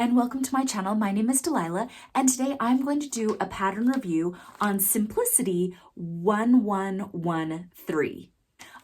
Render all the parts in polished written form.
and welcome to my channel. My name is Delilah, and today I'm going to do a pattern review on Simplicity 1113.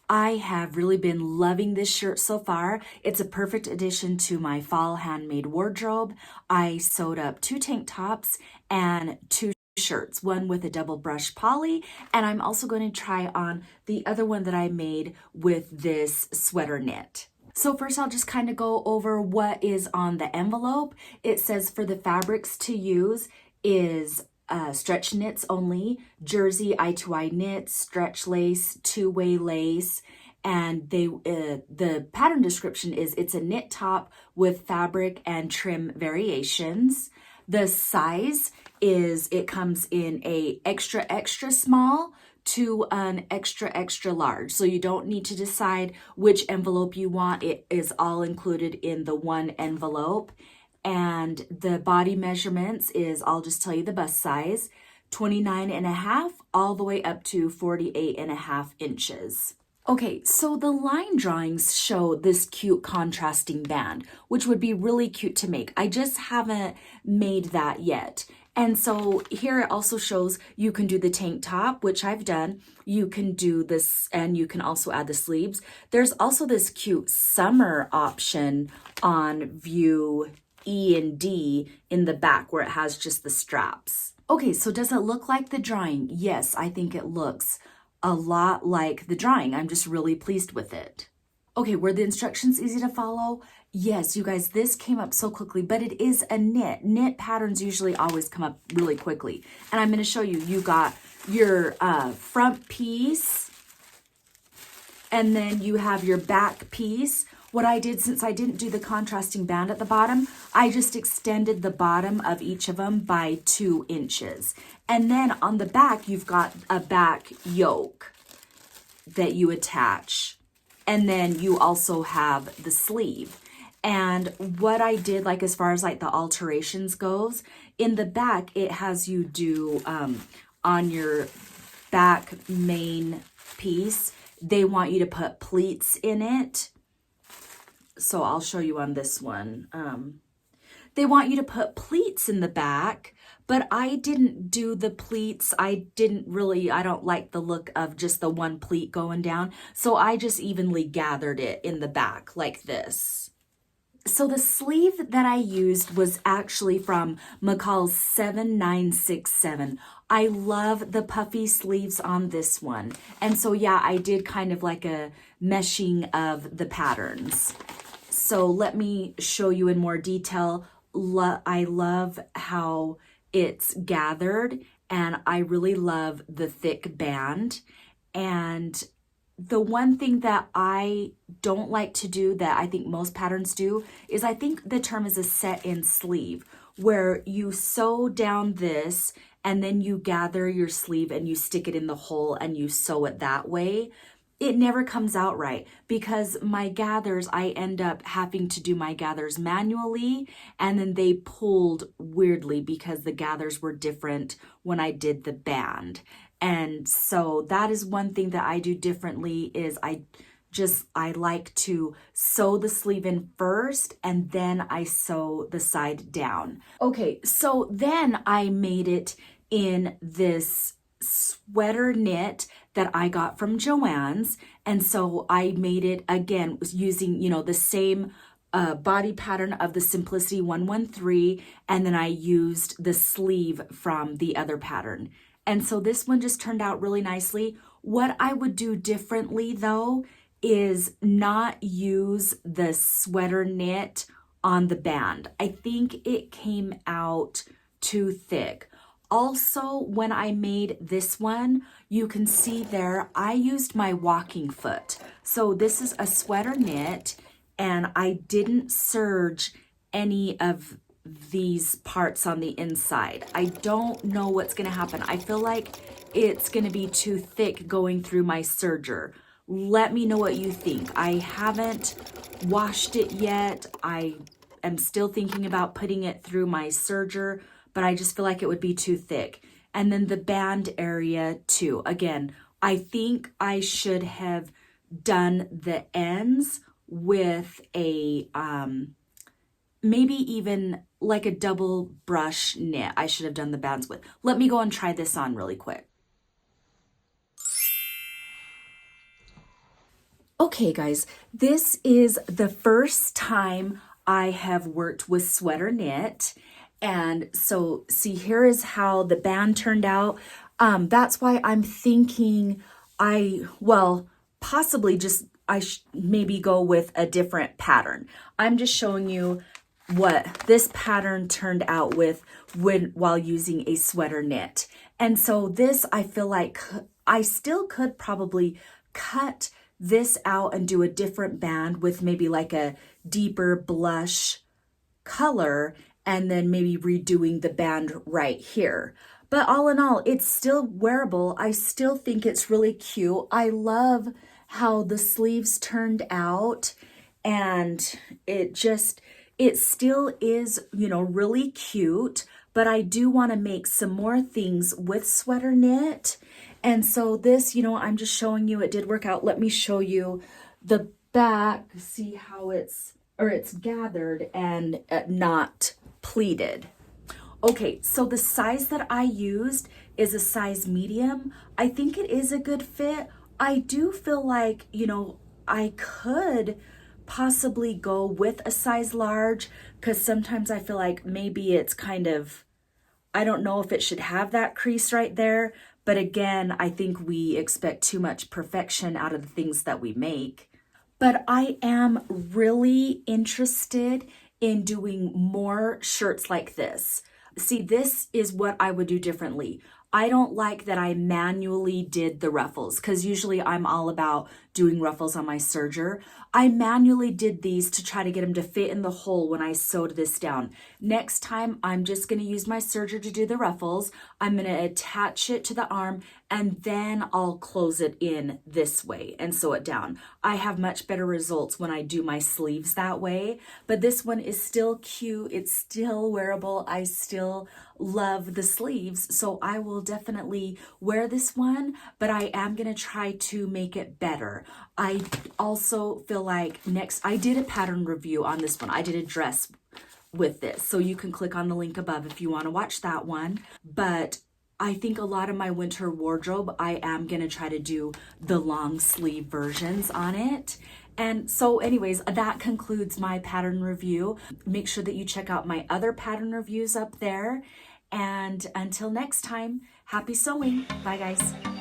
I have really been loving this shirt so far. It's a perfect addition to my fall handmade wardrobe. I sewed up 2 tank tops and 2 shirts, one with a double brush poly, and I'm also going to try on the other one that I made with this sweater knit. So first I'll just kind of go over what is on the envelope. It says for the fabrics to use is stretch knits only, jersey, eye-to-eye knits, stretch lace, two-way lace, and the pattern description is it's a knit top with fabric and trim variations. The size is it comes in a extra small to an extra large. So you don't need to decide which envelope you want. It is all included in the one envelope. And the body measurements is, I'll just tell you the bust size, 29.5 all the way up to 48.5 inches. Okay, so the line drawings show this cute contrasting band, which would be really cute to make. I just haven't made that yet. And so here it also shows you can do the tank top, which I've done. You can do this, and you can also add the sleeves. There's also this cute summer option on view E and D in the back where it has just the straps. Okay, so does it look like the drawing? Yes, I think it looks a lot like the drawing. I'm just really pleased with it. Okay, were the instructions easy to follow? Yes, you guys, this came up so quickly, but it is a knit. Knit patterns usually always come up really quickly. And I'm going to show you, you got your front piece, and then you have your back piece. What I did, since I didn't do the contrasting band at the bottom, I just extended the bottom of each of them by 2 inches. And then on the back, you've got a back yoke that you attach. And then you also have the sleeve. And what I did, like as far as like the alterations goes, in the back, it has you do on your back main piece, they want you to put pleats in it. So I'll show you on this one. They want you to put pleats in the back, but I didn't do the pleats. I don't like the look of just the one pleat going down. So I just evenly gathered it in the back like this. So the sleeve that I used was actually from McCall's 7967. I love the puffy sleeves on this one. And so yeah, I did kind of like a meshing of the patterns. So let me show you in more detail. I love how it's gathered, and I really love the thick band. And the one thing that I don't like to do that I think most patterns do is I think the term is a set-in sleeve, where you sew down this and then you gather your sleeve and you stick it in the hole and you sew it that way. It never comes out right because my gathers, I end up having to do my gathers manually, and then they pulled weirdly because the gathers were different when I did the band. And so that is one thing that I do differently is I like to sew the sleeve in first and then I sew the side down. Okay, so then I made it in this sweater knit that I got from Joann's, and so I made it again using, you know, the same body pattern of the Simplicity 113, and then I used the sleeve from the other pattern. And so this one just turned out really nicely. What I would do differently though is not use the sweater knit on the band. I think it came out too thick. Also, when I made this one, you can see there, I used my walking foot. So this is a sweater knit, and I didn't serge any of these parts on the inside. I don't know what's gonna happen. I feel like it's gonna be too thick going through my serger. Let me know what you think. I haven't washed it yet. I am still thinking about putting it through my serger, but I just feel like it would be too thick. And then the band area too. Again, I think I should have done the ends with a maybe even like a double brush knit I should have done the bands with. Let me go and try this on really quick. Okay guys, this is the first time I have worked with sweater knit. And so see, here is how the band turned out. That's why I'm thinking possibly just maybe go with a different pattern. I'm just showing you what this pattern turned out with while using a sweater knit. And so this, I feel like I still could probably cut this out and do a different band with maybe like a deeper blush color and then maybe redoing the band right here. But all in all, it's still wearable. I still think it's really cute. I love how the sleeves turned out, and it still is, really cute, but I do want to make some more things with sweater knit. And so this, I'm just showing you, it did work out. Let me show you the back, see how it's gathered and not pleated. Okay, so the size that I used is a size medium. I think it is a good fit. I do feel like, I could possibly go with a size large, because sometimes I feel like maybe it's kind of, I don't know if it should have that crease right there. But again, I think we expect too much perfection out of the things that we make. But I am really interested in doing more shirts like this. See, this is what I would do differently. I don't like that I manually did the ruffles, because usually I'm all about doing ruffles on my serger. I manually did these to try to get them to fit in the hole when I sewed this down. Next time, I'm just going to use my serger to do the ruffles. I'm going to attach it to the arm, and then I'll close it in this way and sew it down. I have much better results when I do my sleeves that way, but this one is still cute. It's still wearable. I still love the sleeves, so I will definitely wear this one, but I am going to try to make it better. I also feel like I did a pattern review on this one. I did a dress with this, so you can click on the link above if you want to watch that one. But I think a lot of my winter wardrobe, I am going to try to do the long sleeve versions on it. And so anyways, that concludes my pattern review. Make sure that you check out my other pattern reviews up there. And until next time, happy sewing. Bye guys.